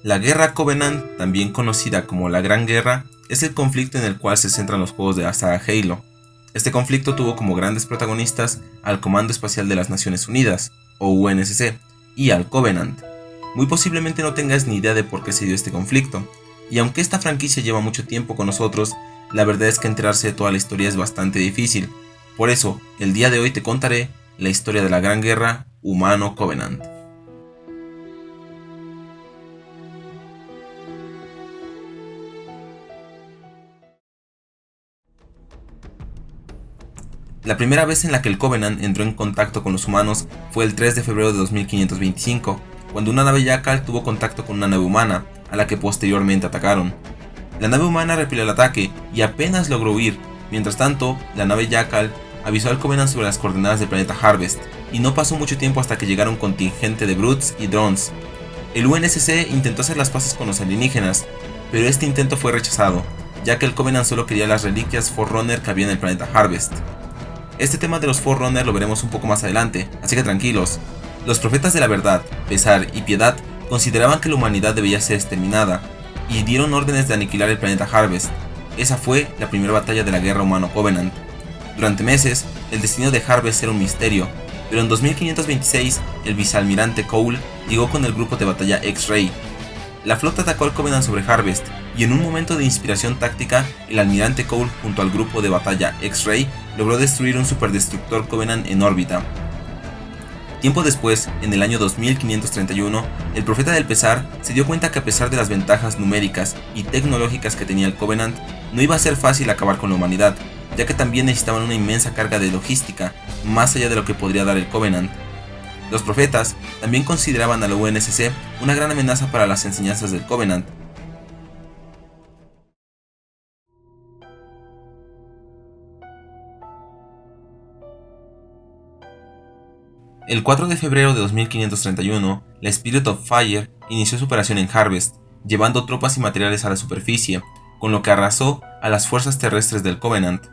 La Guerra Covenant, también conocida como la Gran Guerra, es el conflicto en el cual se centran los juegos de la saga Halo. Este conflicto tuvo como grandes protagonistas al Comando Espacial de las Naciones Unidas, o UNSC, y al Covenant. Muy posiblemente no tengas ni idea de por qué se dio este conflicto, y aunque esta franquicia lleva mucho tiempo con nosotros, la verdad es que enterarse de toda la historia es bastante difícil. Por eso, el día de hoy te contaré la historia de la Gran Guerra Humano-Covenant. La primera vez en la que el Covenant entró en contacto con los humanos fue el 3 de febrero de 2525, cuando una nave Jackal tuvo contacto con una nave humana, a la que posteriormente atacaron. La nave humana repelió el ataque y apenas logró huir. Mientras tanto, la nave Jackal avisó al Covenant sobre las coordenadas del planeta Harvest, y no pasó mucho tiempo hasta que llegara un contingente de Brutes y drones. El UNSC intentó hacer las paces con los alienígenas, pero este intento fue rechazado, ya que el Covenant solo quería las reliquias Forerunner que había en el planeta Harvest. Este tema de los Forerunner lo veremos un poco más adelante, así que tranquilos. Los profetas de la verdad, pesar y piedad consideraban que la humanidad debía ser exterminada, y dieron órdenes de aniquilar el planeta Harvest. Esa fue la primera batalla de la guerra humano-Covenant. Durante meses, el destino de Harvest era un misterio, pero en 2526 el vicealmirante Cole llegó con el grupo de batalla X-Ray. La flota atacó al Covenant sobre Harvest, y en un momento de inspiración táctica, el almirante Cole junto al grupo de batalla X-Ray logró destruir un superdestructor Covenant en órbita. Tiempo después, en el año 2531, el profeta del pesar se dio cuenta que a pesar de las ventajas numéricas y tecnológicas que tenía el Covenant, no iba a ser fácil acabar con la humanidad, ya que también necesitaban una inmensa carga de logística, más allá de lo que podría dar el Covenant. Los profetas también consideraban a la UNSC una gran amenaza para las enseñanzas del Covenant. El 4 de febrero de 2531, la Spirit of Fire inició su operación en Harvest, llevando tropas y materiales a la superficie, con lo que arrasó a las fuerzas terrestres del Covenant.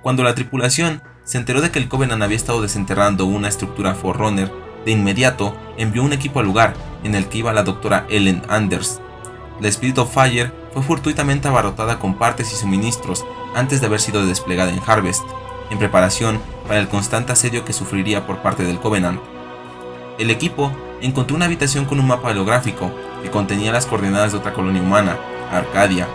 Cuando la tripulación se enteró de que el Covenant había estado desenterrando una estructura Forerunner, de inmediato envió un equipo al lugar, en el que iba la doctora Ellen Anders. La Spirit of Fire fue fortuitamente abarrotada con partes y suministros antes de haber sido desplegada en Harvest, en preparación para el constante asedio que sufriría por parte del Covenant. El equipo encontró una habitación con un mapa holográfico que contenía las coordenadas de otra colonia humana, Arcadia.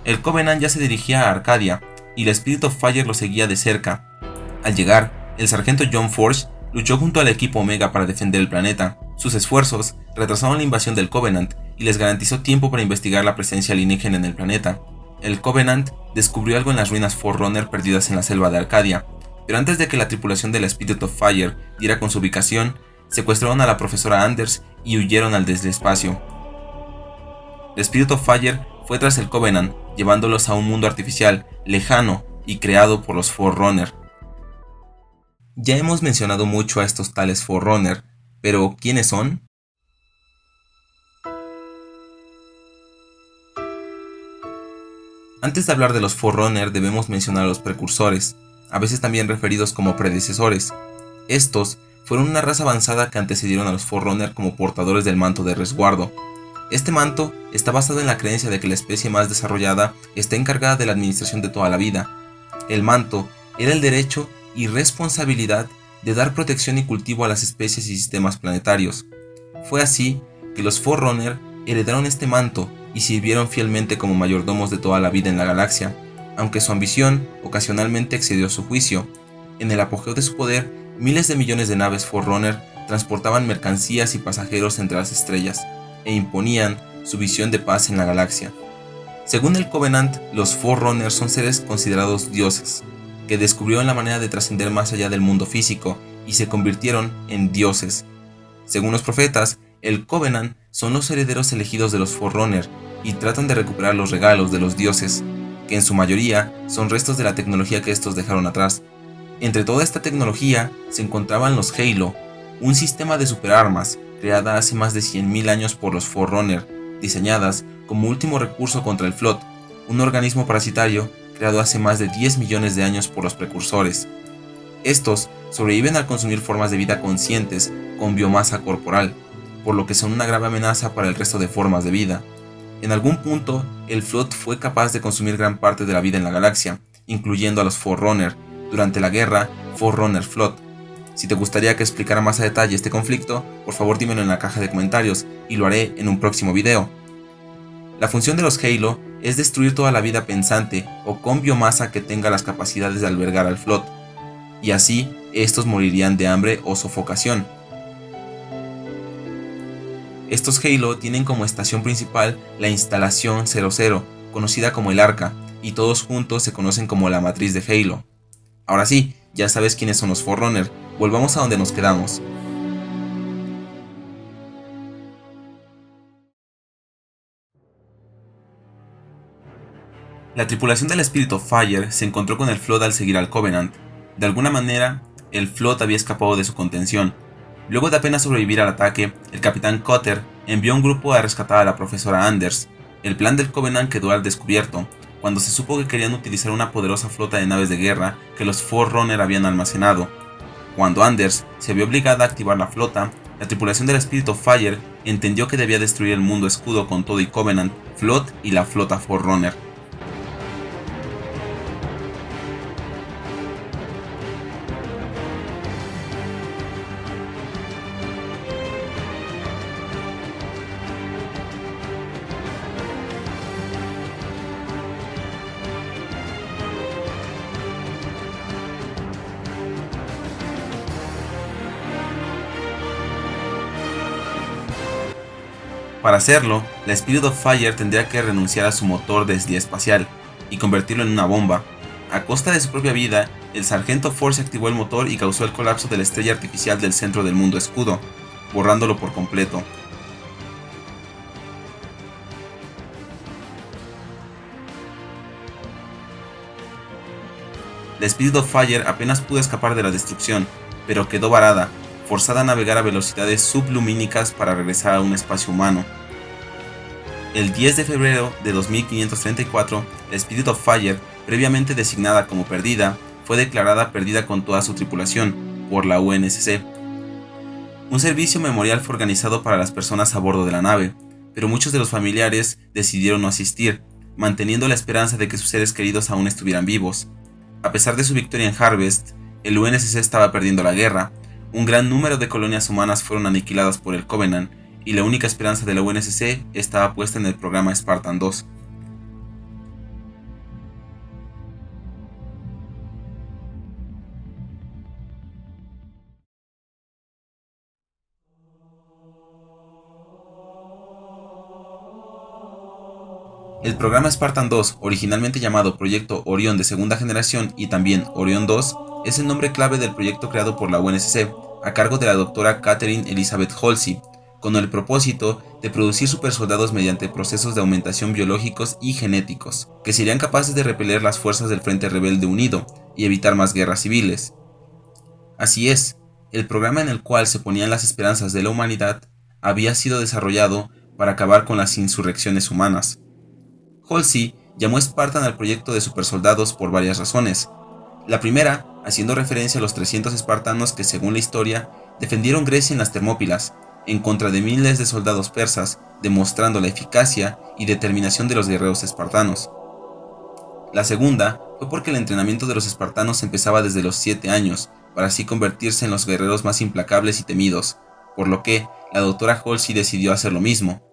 El Covenant ya se dirigía a Arcadia, y la Spirit of Fire lo seguía de cerca. Al llegar, el sargento John Forge luchó junto al equipo Omega para defender el planeta. Sus esfuerzos retrasaron la invasión del Covenant y les garantizó tiempo para investigar la presencia alienígena en el planeta. El Covenant descubrió algo en las ruinas Forerunner perdidas en la selva de Arcadia, pero antes de que la tripulación de la Spirit of Fire diera con su ubicación, secuestraron a la profesora Anders y huyeron al despacio. La Spirit of Fire fue tras el Covenant, llevándolos a un mundo artificial, lejano y creado por los Forerunner. Ya hemos mencionado mucho a estos tales Forerunner, pero ¿quiénes son? Antes de hablar de los Forerunner debemos mencionar a los precursores, a veces también referidos como predecesores. Estos fueron una raza avanzada que antecedieron a los Forerunner como portadores del manto de resguardo. Este manto está basado en la creencia de que la especie más desarrollada está encargada de la administración de toda la vida. El manto era el derecho y responsabilidad de dar protección y cultivo a las especies y sistemas planetarios. Fue así que los Forerunner heredaron este manto y sirvieron fielmente como mayordomos de toda la vida en la galaxia, aunque su ambición ocasionalmente excedió su juicio. En el apogeo de su poder, miles de millones de naves Forerunner transportaban mercancías y pasajeros entre las estrellas, e imponían su visión de paz en la galaxia. Según el Covenant, los Forerunner son seres considerados dioses, que descubrieron la manera de trascender más allá del mundo físico y se convirtieron en dioses. Según los profetas, el Covenant son los herederos elegidos de los Forerunner y tratan de recuperar los regalos de los dioses, que en su mayoría son restos de la tecnología que estos dejaron atrás. Entre toda esta tecnología se encontraban los Halo, un sistema de superarmas creada hace más de 100.000 años por los Forerunner, diseñadas como último recurso contra el Flood, un organismo parasitario creado hace más de 10 millones de años por los precursores. Estos sobreviven al consumir formas de vida conscientes con biomasa corporal. por lo que son una grave amenaza para el resto de formas de vida. En algún punto, el Flood fue capaz de consumir gran parte de la vida en la galaxia, incluyendo a los Forerunner, durante la guerra Forerunner Flood. Si te gustaría que explicara más a detalle este conflicto, por favor dímelo en la caja de comentarios y lo haré en un próximo video. La función de los Halo es destruir toda la vida pensante o con biomasa que tenga las capacidades de albergar al Flood, y así estos morirían de hambre o sofocación. Estos Halo tienen como estación principal la instalación 00, conocida como el Arca, y todos juntos se conocen como la matriz de Halo. Ahora sí, ya sabes quiénes son los Forerunner, volvamos a donde nos quedamos. La tripulación del Spirit of Fire se encontró con el Flood al seguir al Covenant. De alguna manera, el Flood había escapado de su contención. Luego de apenas sobrevivir al ataque, el capitán Cutter envió un grupo a rescatar a la profesora Anders. El plan del Covenant quedó al descubierto, cuando se supo que querían utilizar una poderosa flota de naves de guerra que los Forerunner habían almacenado. Cuando Anders se vio obligada a activar la flota, la tripulación del Spirit of Fire entendió que debía destruir el mundo escudo con todo y Covenant, Flood y la flota Forerunner. Para hacerlo, la Spirit of Fire tendría que renunciar a su motor desvía espacial y convertirlo en una bomba. A costa de su propia vida, el sargento Force activó el motor y causó el colapso de la estrella artificial del centro del mundo escudo, borrándolo por completo. La Spirit of Fire apenas pudo escapar de la destrucción, pero quedó varada, forzada a navegar a velocidades sublumínicas para regresar a un espacio humano. El 10 de febrero de 2534, la Spirit of Fire, previamente designada como perdida, fue declarada perdida con toda su tripulación por la UNSC. Un servicio memorial fue organizado para las personas a bordo de la nave, pero muchos de los familiares decidieron no asistir, manteniendo la esperanza de que sus seres queridos aún estuvieran vivos. A pesar de su victoria en Harvest, el UNSC estaba perdiendo la guerra. Un gran número de colonias humanas fueron aniquiladas por el Covenant, y la única esperanza de la UNSC estaba puesta en el programa Spartan 2. El programa Spartan 2, originalmente llamado Proyecto Orión de segunda generación y también Orión 2, es el nombre clave del proyecto creado por la UNSC, a cargo de la doctora Catherine Elizabeth Halsey, con el propósito de producir supersoldados mediante procesos de aumentación biológicos y genéticos, que serían capaces de repeler las fuerzas del Frente Rebelde Unido y evitar más guerras civiles. Así es, el programa en el cual se ponían las esperanzas de la humanidad había sido desarrollado para acabar con las insurrecciones humanas. Halsey llamó Spartan al proyecto de supersoldados por varias razones. La primera, haciendo referencia a los 300 espartanos que, según la historia, defendieron Grecia en las Termópilas, en contra de miles de soldados persas, demostrando la eficacia y determinación de los guerreros espartanos. La segunda fue porque el entrenamiento de los espartanos empezaba desde los 7 años, para así convertirse en los guerreros más implacables y temidos, por lo que la doctora Halsey decidió hacer lo mismo.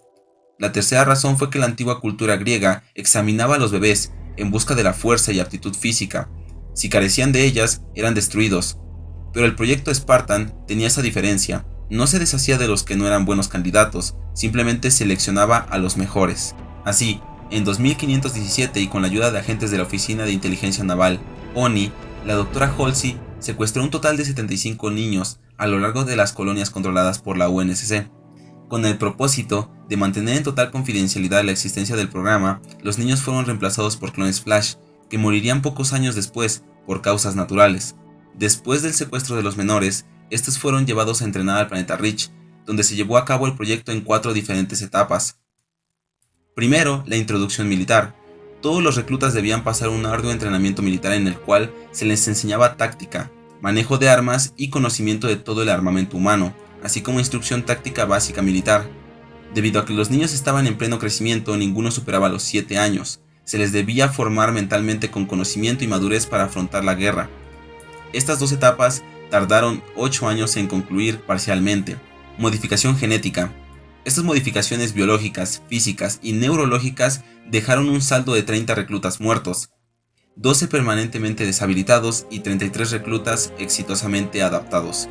La tercera razón fue que la antigua cultura griega examinaba a los bebés en busca de la fuerza y aptitud física. Si carecían de ellas, eran destruidos. Pero el proyecto Spartan tenía esa diferencia. No se deshacía de los que no eran buenos candidatos, simplemente seleccionaba a los mejores. Así, en 2517 y con la ayuda de agentes de la Oficina de Inteligencia Naval, ONI, la doctora Halsey secuestró un total de 75 niños a lo largo de las colonias controladas por la UNSC. Con el propósito de mantener en total confidencialidad la existencia del programa, los niños fueron reemplazados por clones Flash, que morirían pocos años después por causas naturales. Después del secuestro de los menores, estos fueron llevados a entrenar al planeta Reach, donde se llevó a cabo el proyecto en 4 diferentes etapas. Primero, la introducción militar. Todos los reclutas debían pasar un arduo entrenamiento militar en el cual se les enseñaba táctica, manejo de armas y conocimiento de todo el armamento humano, así como instrucción táctica básica militar. Debido a que los niños estaban en pleno crecimiento, ninguno superaba los 7 años. Se les debía formar mentalmente con conocimiento y madurez para afrontar la guerra. Estas dos etapas tardaron 8 años en concluir parcialmente. Modificación genética. Estas modificaciones biológicas, físicas y neurológicas dejaron un saldo de 30 reclutas muertos, 12 permanentemente deshabilitados y 33 reclutas exitosamente adaptados.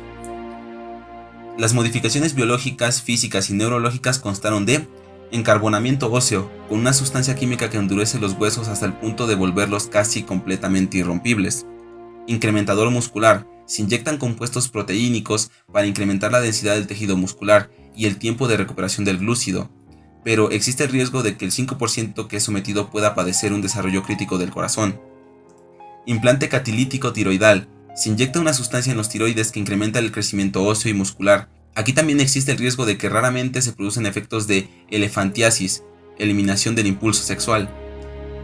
Las modificaciones biológicas, físicas y neurológicas constaron de encarbonamiento óseo, con una sustancia química que endurece los huesos hasta el punto de volverlos casi completamente irrompibles. Incrementador muscular. Se inyectan compuestos proteínicos para incrementar la densidad del tejido muscular y el tiempo de recuperación del glúcido, pero existe el riesgo de que el 5% que es sometido pueda padecer un desarrollo crítico del corazón. Implante catalítico tiroidal. Se inyecta una sustancia en los tiroides que incrementa el crecimiento óseo y muscular. Aquí también existe el riesgo de que raramente se producen efectos de elefantiasis, eliminación del impulso sexual.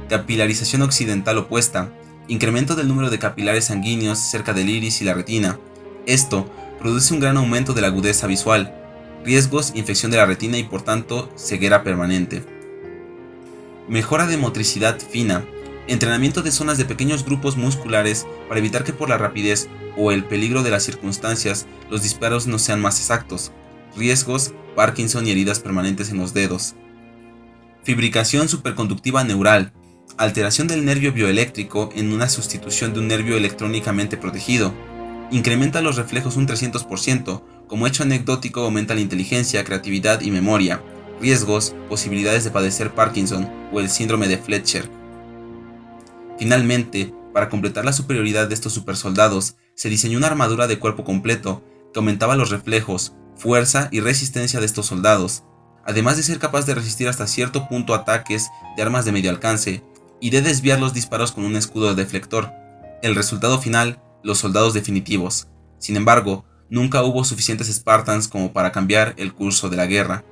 Capilarización occidental opuesta. Incremento del número de capilares sanguíneos cerca del iris y la retina. Esto produce un gran aumento de la agudeza visual, riesgos, infección de la retina y por tanto ceguera permanente. Mejora de motricidad fina. Entrenamiento de zonas de pequeños grupos musculares para evitar que por la rapidez o el peligro de las circunstancias los disparos no sean más exactos. Riesgos, Parkinson y heridas permanentes en los dedos. Fibricación superconductiva neural. Alteración del nervio bioeléctrico en una sustitución de un nervio electrónicamente protegido. Incrementa los reflejos un 300%, como hecho anecdótico aumenta la inteligencia, creatividad y memoria. Riesgos, posibilidades de padecer Parkinson o el síndrome de Fletcher. Finalmente, para completar la superioridad de estos supersoldados, se diseñó una armadura de cuerpo completo que aumentaba los reflejos, fuerza y resistencia de estos soldados, además de ser capaz de resistir hasta cierto punto ataques de armas de medio alcance y de desviar los disparos con un escudo deflector. El resultado final, los soldados definitivos. Sin embargo, nunca hubo suficientes Spartans como para cambiar el curso de la guerra.